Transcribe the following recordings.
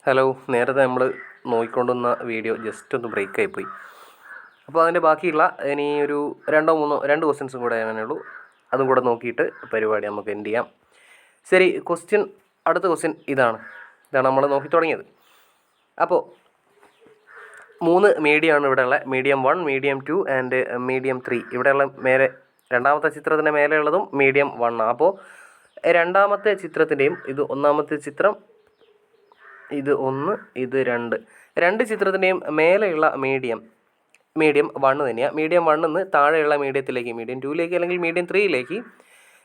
Hello, നേരത്തെ നമ്മൾ നോക്കിക്കൊണ്ടുവന്ന video just ഒന്ന് ബ്രേക്ക് ആയിപ്പോയി. അപ്പോൾ അതിൻ്റെ ബാക്കിയുള്ള ഇനി ഒരു രണ്ട് ക്വസ്റ്റ്യൻസും കൂടെ ഞാനേ ഉള്ളൂ. അതും കൂടെ നോക്കിയിട്ട് പരിപാടി നമുക്ക് എൻഡ് ചെയ്യാം. ശരി, അടുത്ത ക്വസ്റ്റ്യൻ ഇതാണ് നമ്മൾ നോക്കി തുടങ്ങിയത്. അപ്പോൾ 3 മീഡിയമാണ് ഇവിടെ ഉള്ളത്. Medium 1, medium 2 and medium 3. ഇവിടെയുള്ള രണ്ടാമത്തെ ചിത്രത്തിൻ്റെ മേലെയുള്ളതും മീഡിയം 1 ആണ്. അപ്പോൾ രണ്ടാമത്തെ ചിത്രത്തിൻ്റെയും ഇത് ഒന്നാമത്തെ ചിത്രം, ഇത് 1, ഇത് 2 ചിത്രത്തിൻ്റെയും മേലെയുള്ള മീഡിയം 1 തന്നെയാണ്. മീഡിയം 1 നിന്ന് താഴെയുള്ള മീഡിയത്തിലേക്ക്, മീഡിയം 2ലേക്ക് അല്ലെങ്കിൽ മീഡിയം 3യിലേക്ക്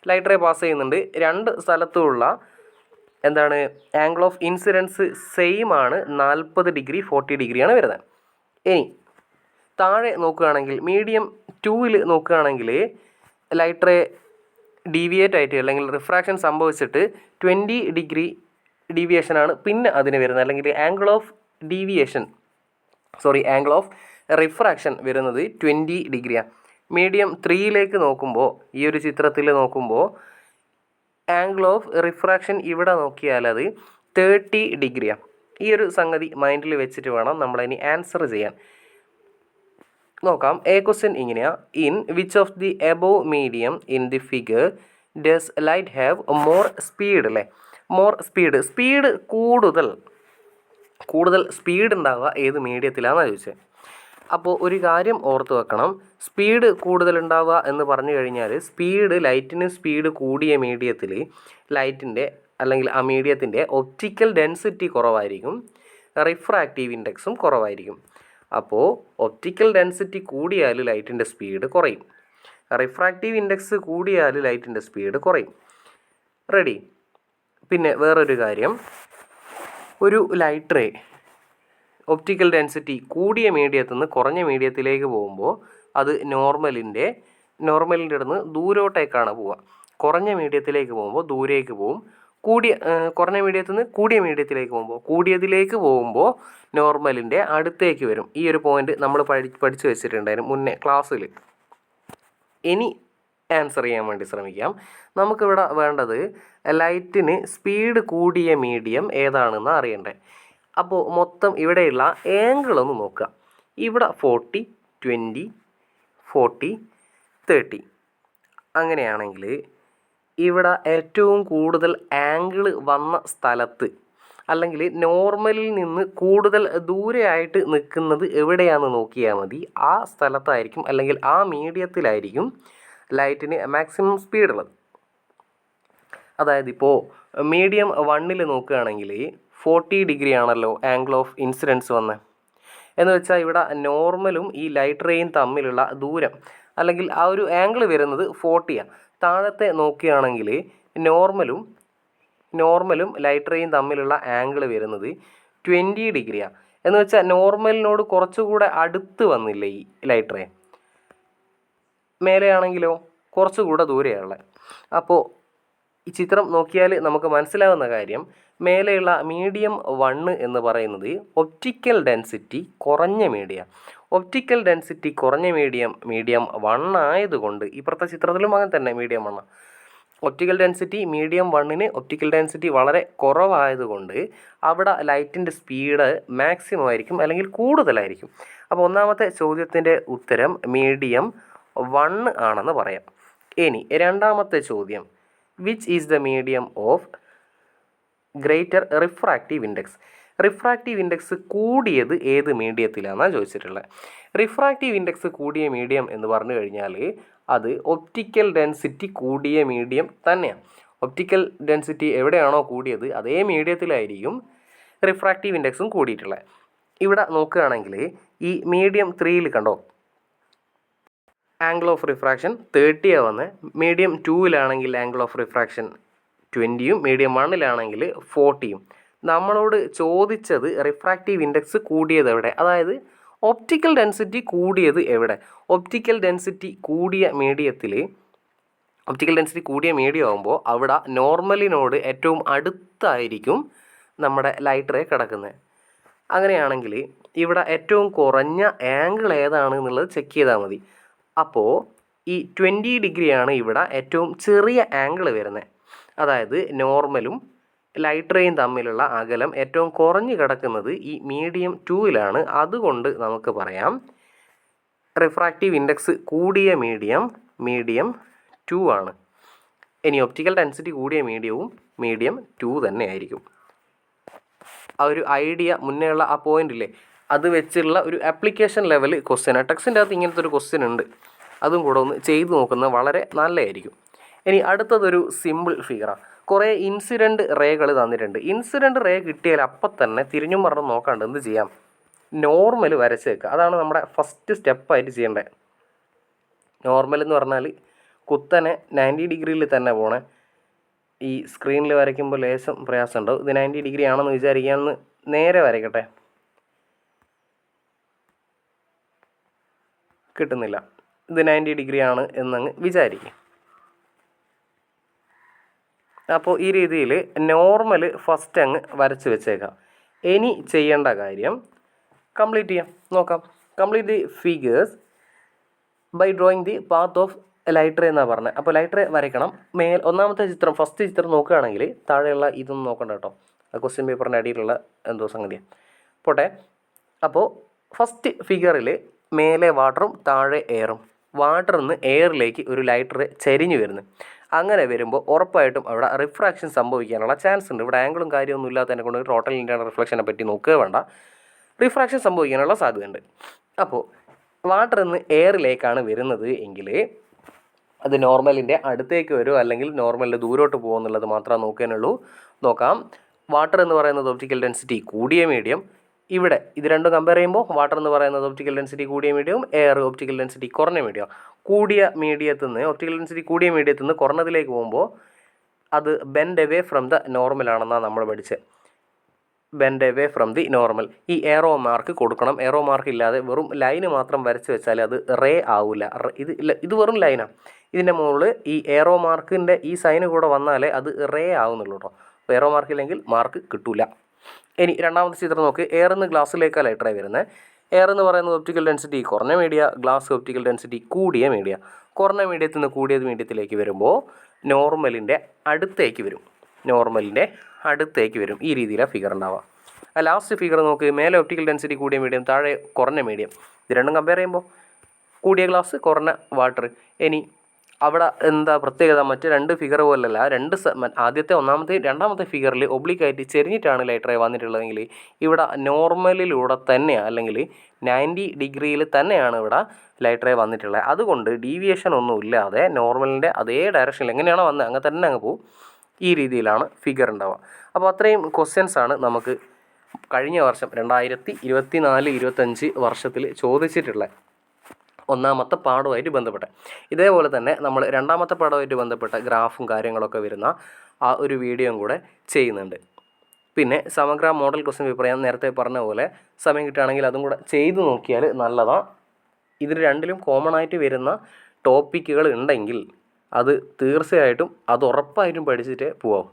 ലൈറ്റ് റേ പാസ് ചെയ്യുന്നുണ്ട്. രണ്ട് സ്ഥലത്തുമുള്ള ആംഗിൾ ഓഫ് ഇൻസിഡൻസ് സെയിം ആണ്, 40 ഡിഗ്രി 40 ഡിഗ്രിയാണ് വരുന്നത്. ഇനി താഴെ നോക്കുകയാണെങ്കിൽ മീഡിയം 2ൽ നോക്കുകയാണെങ്കിൽ ലൈറ്റ് റേ ഡീവിയേറ്റ് ആയിട്ട് അല്ലെങ്കിൽ റിഫ്രാക്ഷൻ സംഭവിച്ചിട്ട് 20 ഡിഗ്രി ഡീവിയേഷനാണ് പിന്നെ അതിന് വരുന്നത്, അല്ലെങ്കിൽ ആംഗിൾ ഓഫ് റിഫ്രാക്ഷൻ വരുന്നത് 20 ഡിഗ്രിയാണ്. മീഡിയം 3യിലേക്ക് നോക്കുമ്പോൾ, ഈ ഒരു ചിത്രത്തിൽ നോക്കുമ്പോൾ ആംഗിൾ ഓഫ് റിഫ്രാക്ഷൻ ഇവിടെ നോക്കിയാൽ അത് 30 ഡിഗ്രിയാണ്. ഈ ഒരു സംഗതി മൈൻഡിൽ വെച്ചിട്ട് വേണം നമ്മളിനി ആൻസർ ചെയ്യാൻ. നോക്കാം. എ ക്വസ്റ്റ്യൻ ഇങ്ങനെയാണ്: in which of the above medium in the figure does light have more speed? അല്ലേ, മോർ സ്പീഡ് കൂടുതൽ സ്പീഡ് ഉണ്ടാവുക ഏത് മീഡിയത്തിലാണെന്നാണ് ചോദിച്ചത്. അപ്പോൾ ഒരു കാര്യം ഓർത്ത് വെക്കണം, സ്പീഡ് കൂടുതൽ ഉണ്ടാവുക എന്ന് പറഞ്ഞു കഴിഞ്ഞാൽ ലൈറ്റിന് സ്പീഡ് കൂടിയ മീഡിയത്തിൽ ലൈറ്റിൻ്റെ അല്ലെങ്കിൽ ആ മീഡിയത്തിൻ്റെ ഒപ്റ്റിക്കൽ ഡെൻസിറ്റി കുറവായിരിക്കും, റിഫ്രാക്റ്റീവ് ഇൻഡെക്സും കുറവായിരിക്കും. അപ്പോൾ ഒപ്റ്റിക്കൽ ഡെൻസിറ്റി കൂടിയാൽ ലൈറ്റിൻ്റെ സ്പീഡ് കുറയും, റിഫ്രാക്റ്റീവ് ഇൻഡെക്സ് കൂടിയാൽ ലൈറ്റിൻ്റെ സ്പീഡ് കുറയും. റെഡി? പിന്നെ വേറൊരു കാര്യം, ഒരു ലൈറ്റ് റേ ഒപ്റ്റിക്കൽ ഡെൻസിറ്റി കൂടിയ മീഡിയത്തിൽ നിന്ന് കുറഞ്ഞ മീഡിയത്തിലേക്ക് പോകുമ്പോൾ അത് നോർമലിൻ്റെ അടുത്ത് ദൂരോട്ടേക്കാണ് പോവുക. കുറഞ്ഞ മീഡിയത്തിലേക്ക് പോകുമ്പോൾ ദൂരേക്ക് പോവും, കുറഞ്ഞ മീഡിയത്തിൽ നിന്ന് കൂടിയ മീഡിയത്തിലേക്ക് പോകുമ്പോൾ കൂടിയതിലേക്ക് പോകുമ്പോൾ നോർമലിൻ്റെ അടുത്തേക്ക് വരും. ഈ ഒരു പോയിന്റ് നമ്മൾ പഠിച്ചു വെച്ചിട്ടുണ്ടായിരുന്നു മുന്നേ ക്ലാസ്സിൽ. ഇനി ആൻസർ ചെയ്യാൻ വേണ്ടി ശ്രമിക്കാം. നമുക്കിവിടെ വേണ്ടത് ലൈറ്റിന് സ്പീഡ് കൂടിയ മീഡിയം ഏതാണെന്ന് അറിയണ്ടേ. അപ്പോൾ മൊത്തം ഇവിടെയുള്ള ആംഗിൾ ഒന്ന് നോക്കുക. ഇവിടെ 40, 20, 40, 30. അങ്ങനെയാണെങ്കിൽ ഇവിടെ ഏറ്റവും കൂടുതൽ ആംഗിൾ വന്ന സ്ഥലത്ത്, അല്ലെങ്കിൽ നോർമലിൽ നിന്ന് കൂടുതൽ ദൂരെയായിട്ട് നിൽക്കുന്നത് എവിടെയാണെന്ന് നോക്കിയാൽ മതി. ആ സ്ഥലത്തായിരിക്കും അല്ലെങ്കിൽ ആ മീഡിയത്തിലായിരിക്കും ലൈറ്റിന് മാക്സിമം സ്പീഡുള്ളത്. അതായത് ഇപ്പോൾ മീഡിയം 1ൽ നോക്കുകയാണെങ്കിൽ 40 ഡിഗ്രി ആണല്ലോ ആംഗിൾ ഓഫ് ഇൻസിഡൻസ് വന്നത്. എന്ന് വെച്ചാൽ ഇവിടെ നോർമലും ഈ ലൈറ്റ് റേയും തമ്മിലുള്ള ദൂരം അല്ലെങ്കിൽ ആ ഒരു ആംഗിൾ വരുന്നത് 40ആണ്. താഴത്തെ നോക്കുകയാണെങ്കിൽ നോർമലും ലൈറ്റ് റേയും തമ്മിലുള്ള ആംഗിൾ വരുന്നത് 20 ഡിഗ്രിയാണ്. എന്ന് വെച്ചാൽ നോർമലിനോട് കുറച്ചുകൂടെ അടുത്ത് വന്നില്ലേ ഈ ലൈറ്റ് റേ. മേലെയാണെങ്കിലോ കുറച്ചുകൂടെ ദൂരെയാണുള്ളത്. അപ്പോൾ ഈ ചിത്രം നോക്കിയാൽ നമുക്ക് മനസ്സിലാവുന്ന കാര്യം, മേലെയുള്ള മീഡിയം 1 എന്ന് പറയുന്നത് ഒപ്റ്റിക്കൽ ഡെൻസിറ്റി കുറഞ്ഞ മീഡിയം 1 ആയതുകൊണ്ട്, ഇപ്പുറത്തെ ചിത്രത്തിലും അങ്ങനെ തന്നെ മീഡിയം 1. ഒപ്റ്റിക്കൽ ഡെൻസിറ്റി മീഡിയം 1ന് ഒപ്റ്റിക്കൽ ഡെൻസിറ്റി വളരെ കുറവായതുകൊണ്ട് അവിടെ ലൈറ്റിൻ്റെ സ്പീഡ് മാക്സിമം ആയിരിക്കും അല്ലെങ്കിൽ കൂടുതലായിരിക്കും. അപ്പോൾ ഒന്നാമത്തെ ചോദ്യത്തിൻ്റെ ഉത്തരം മീഡിയം 1 ആണെന്ന് പറയാം. ഇനി രണ്ടാമത്തെ ചോദ്യം, which is the medium of greater refractive index? Refractive index കൂടിയത് ഏത് മീഡിയത്തിലാണെന്നാണ് ചോദിച്ചിട്ടുള്ളത്. റിഫ്രാക്റ്റീവ് ഇൻഡെക്സ് കൂടിയ മീഡിയം എന്ന് പറഞ്ഞു കഴിഞ്ഞാൽ അത് ഒപ്റ്റിക്കൽ ഡെൻസിറ്റി കൂടിയ മീഡിയം തന്നെയാണ്. ഒപ്റ്റിക്കൽ ഡെൻസിറ്റി എവിടെയാണോ കൂടിയത് അതേ മീഡിയത്തിലായിരിക്കും റിഫ്രാക്റ്റീവ് ഇൻഡെക്സും കൂടിയിട്ടുള്ളത്. ഇവിടെ നോക്കുകയാണെങ്കിൽ ഈ മീഡിയം 3ൽ കണ്ടോ, ആംഗിൾ ഓഫ് റിഫ്രാക്ഷൻ 30 വന്നത്. മീഡിയം 2ലാണെങ്കിൽ ആംഗിൾ ഓഫ് റിഫ്രാക്ഷൻ 20, മീഡിയം 1ലാണെങ്കിൽ 40. നമ്മളോട് ചോദിച്ചത് റിഫ്രാക്റ്റീവ് ഇൻഡെക്സ് കൂടിയത് എവിടെ, അതായത് ഒപ്റ്റിക്കൽ ഡെൻസിറ്റി കൂടിയത് എവിടെ. ഒപ്റ്റിക്കൽ ഡെൻസിറ്റി കൂടിയ മീഡിയം ആകുമ്പോൾ അവിടെ നോർമലിനോട് ഏറ്റവും അടുത്തായിരിക്കും നമ്മുടെ ലൈറ്റ് റേ കിടക്കുന്നത്. അങ്ങനെയാണെങ്കിൽ ഇവിടെ ഏറ്റവും കുറഞ്ഞ ആംഗിൾ ഏതാണ് എന്നുള്ളത് ചെക്ക് ചെയ്താൽ മതി. അപ്പോൾ ഈ 20 ഡിഗ്രിയാണ് ഇവിടെ ഏറ്റവും ചെറിയ ആംഗിൾ വരുന്നത്. അതായത് നോർമലും ലൈറ്റ് റേയും തമ്മിലുള്ള അകലം ഏറ്റവും കുറഞ്ഞു കിടക്കുന്നത് ഈ മീഡിയം 2-ലാണ്. അതുകൊണ്ട് നമുക്ക് പറയാം റിഫ്രാക്റ്റീവ് ഇൻഡെക്സ് കൂടിയ മീഡിയം 2 ആണ്. ഇനി ഒപ്റ്റിക്കൽ ഡെൻസിറ്റി കൂടിയ മീഡിയം 2 തന്നെ ആയിരിക്കും. ആ ഒരു ഐഡിയ മുന്നേയുള്ള ആ പോയിന്റില്ലേ, അത് വെച്ചുള്ള ഒരു ആപ്ലിക്കേഷൻ ലെവൽ ക്വസ്റ്റ്യൻ. ടെക്സ്റ്റിൻ്റെ അകത്ത് ഇങ്ങനത്തെ ഒരു ക്വസ്റ്റ്യൻ ഉണ്ട്, അതും കൂടെ ഒന്ന് ചെയ്ത് നോക്കുന്നത് വളരെ നല്ലതായിരിക്കും. ഇനി അടുത്തതൊരു സിമ്പിൾ ഫിഗറാണ്. കുറേ ഇൻസിഡൻറ്റ് റേകൾ തന്നിട്ടുണ്ട്. ഇൻസിഡൻറ്റ് റേ കിട്ടിയാൽ അപ്പം തന്നെ തിരിഞ്ഞും മറിഞ്ഞും നോക്കാണ്ട് എന്ത് ചെയ്യാം, നോർമൽ വരച്ച് വെക്കുക. അതാണ് നമ്മുടെ ഫസ്റ്റ് സ്റ്റെപ്പായിട്ട് ചെയ്യേണ്ടത്. നോർമൽ എന്ന് പറഞ്ഞാൽ കുത്തനെ 90 ഡിഗ്രിയിൽ തന്നെ പോണേ. ഈ സ്ക്രീനിൽ വരയ്ക്കുമ്പോൾ ലേശം പ്രയാസം ഉണ്ടാവും. ഇത് 90 ഡിഗ്രി ആണെന്ന് വിചാരിക്കാമെന്ന് നേരെ വരയ്ക്കട്ടെ, കിട്ടുന്നില്ല. ഇത് 90 ഡിഗ്രി ആണ് എന്നങ്ങ് വിചാരിക്കും. അപ്പോൾ ഈ രീതിയിൽ നോർമൽ ഫസ്റ്റ് അങ്ങ് വരച്ച് വെച്ചേക്കാം. ഇനി ചെയ്യേണ്ട കാര്യം കംപ്ലീറ്റ് ചെയ്യാം. നോക്കാം. Complete the figures by drawing the path of light ray എന്നാണ് പറഞ്ഞത്. അപ്പോൾ ലൈറ്റ് റേ വരയ്ക്കണം. ഒന്നാമത്തെ ചിത്രം, ഫസ്റ്റ് ചിത്രം നോക്കുകയാണെങ്കിൽ താഴെയുള്ള ഇതൊന്നും നോക്കണ്ട കേട്ടോ, ക്വസ്റ്റ്യൻ പേപ്പറിൻ്റെ അടിയിലുള്ള എന്തോ സംഗതിയാണ്, പോട്ടെ. അപ്പോൾ ഫസ്റ്റ് ഫിഗറിൽ മേലെ വാട്ടറും താഴെ എയറും, വാട്ടറിൽ നിന്ന് എയറിലേക്ക് ഒരു ലൈറ്റ് റേ ചരിഞ്ഞു വരുന്നു. അങ്ങനെ വരുമ്പോൾ ഉറപ്പായിട്ടും അവിടെ റിഫ്രാക്ഷൻ സംഭവിക്കാനുള്ള ചാൻസ് ഉണ്ട്. ഇവിടെ ആംഗിളും കാര്യമൊന്നും ഇല്ലാത്തതിനെ കൊണ്ട് ടോട്ടൽ ഇൻ്റേണൽ റിഫ്ലക്ഷനെ പറ്റി നോക്കുക വേണ്ട, റിഫ്രാക്ഷൻ സംഭവിക്കാനുള്ള സാധ്യതയുണ്ട്. അപ്പോൾ വാട്ടറിൽ നിന്ന് എയറിലേക്കാണ് വരുന്നത് എങ്കിൽ അത് നോർമലിൻ്റെ അടുത്തേക്ക് വരുമോ അല്ലെങ്കിൽ നോർമലിൻ്റെ ദൂരോട്ട് പോകുമോ എന്നുള്ളത് മാത്രമേ നോക്കാനുള്ളൂ. നോക്കാം. വാട്ടർ എന്ന് പറയുന്നത് ഒപ്റ്റിക്കൽ ഡെൻസിറ്റി കൂടിയ മീഡിയം. ഇവിടെ ഇത് രണ്ടും കമ്പയർ ചെയ്യുമ്പോൾ വാട്ടർ എന്ന് പറയുന്നത് ഒപ്റ്റിക്കൽ ഡെൻസിറ്റി കൂടിയ മീഡിയവും എയർ ഒപ്റ്റിക്കൽ ഡെൻസിറ്റി കുറഞ്ഞ മീഡിയം. കൂടിയ മീഡിയത്തിൽ നിന്ന് ഒപ്റ്റിക്കൽ ഡെൻസിറ്റി കൂടിയ മീഡിയത്തിൽ നിന്ന് കുറഞ്ഞതിലേക്ക് പോകുമ്പോൾ അത് bend away from the normal ആണെന്നാണ് നമ്മൾ പഠിച്ചത്. Bend away from the normal. ഈ എയറോ മാർക്ക് കൊടുക്കണം. എയറോ മാർക്ക് ഇല്ലാതെ വെറും ലൈന് മാത്രം വരച്ച് വെച്ചാൽ അത് റേ ആവില്ല. ഇത് വെറും ലൈനാണ്. ഇതിൻ്റെ മുകളിൽ ഈ എയറോ മാർക്കിൻ്റെ ഈ സൈന് കൂടെ വന്നാലേ അത് റേ ആവുന്നുള്ളൂ കേട്ടോ. അപ്പോൾ എയറോ മാർക്ക് ഇല്ലെങ്കിൽ മാർക്ക് കിട്ടില്ല. ഇനി രണ്ടാമത്തെ ചിത്രം നോക്ക്. എയർ എന്ന് ഗ്ലാസ്സിലേക്കാണ് ലൈറ്റ് റേ വരുന്നത്. എയർ എന്ന് പറയുന്നത് ഒപ്റ്റിക്കൽ ഡെൻസിറ്റി കുറഞ്ഞ മീഡിയ, ഗ്ലാസ് ഒപ്റ്റിക്കൽ ഡെൻസിറ്റി കൂടിയ മീഡിയ. കുറഞ്ഞ മീഡിയത്തിൽ നിന്ന് കൂടിയത് മീഡിയത്തിലേക്ക് വരുമ്പോൾ നോർമലിൻ്റെ അടുത്തേക്ക് വരും. ഈ രീതിയിലാണ് ഫിഗർ ഉണ്ടാവുക. ലാസ്റ്റ് ഫിഗർ നോക്ക്. മേലെ ഒപ്റ്റിക്കൽ ഡെൻസിറ്റി കൂടിയ മീഡിയം, താഴെ കുറഞ്ഞ മീഡിയം. ഇത് രണ്ടും കമ്പയർ ചെയ്യുമ്പോൾ കൂടിയ ഗ്ലാസ് കുറഞ്ഞ വാട്ടർ. ഇനി അവിടെ എന്താ പ്രത്യേകത, മറ്റ് രണ്ട് ഫിഗർ പോലല്ല. രണ്ടാമത്തെ ഫിഗറിൽ ഒബ്ലിക്കായിട്ട് ചെരിഞ്ഞിട്ടാണ് ലൈറ്റ് റേ വന്നിട്ടുള്ളതെങ്കിൽ ഇവിടെ നോർമലിലൂടെ തന്നെയാണ്, അല്ലെങ്കിൽ 90 ഡിഗ്രിയിൽ തന്നെയാണ് ഇവിടെ ലൈറ്റ് റേ വന്നിട്ടുള്ളത്. അതുകൊണ്ട് ഡീവിയേഷൻ ഒന്നും ഇല്ലാതെ നോർമലിൻ്റെ അതേ ഡയറക്ഷനിൽ എങ്ങനെയാണോ വന്നത് അങ്ങനെ തന്നെ അങ്ങ് പോകും. ഈ രീതിയിലാണ് ഫിഗർ ഉണ്ടാവുക. അപ്പോൾ അത്രയും ക്വസ്റ്റ്യൻസാണ് നമുക്ക് കഴിഞ്ഞ വർഷം 2024-25 വർഷത്തിൽ ചോദിച്ചിട്ടുള്ളത് ഒന്നാമത്തെ പാഠവുമായിട്ട് ബന്ധപ്പെട്ട. ഇതേപോലെ തന്നെ നമ്മൾ രണ്ടാമത്തെ പാഠവുമായിട്ട് ബന്ധപ്പെട്ട ഗ്രാഫും കാര്യങ്ങളൊക്കെ വരുന്ന ആ ഒരു വീഡിയോയും കൂടെ ചെയ്യുന്നുണ്ട്. പിന്നെ സമഗ്ര മോഡൽ ക്വസ്റ്റ്യൻ പേപ്പർ ഞാൻ നേരത്തെ പറഞ്ഞ പോലെ സമയം കിട്ടുകയാണെങ്കിൽ അതും കൂടെ ചെയ്തു നോക്കിയാൽ നല്ലതാണ്. ഇതിൽ രണ്ടിലും കോമൺ ആയിട്ട് വരുന്ന ടോപ്പിക്കുകൾ ഉണ്ടെങ്കിൽ അത് തീർച്ചയായിട്ടും അത് ഉറപ്പായിട്ടും പഠിച്ചിട്ടേ പോവാം.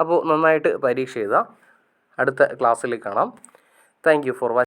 അപ്പോൾ നന്നായിട്ട് പരീക്ഷ എഴുതുക. അടുത്ത ക്ലാസ്സിൽ കാണാം. Thank you for watching.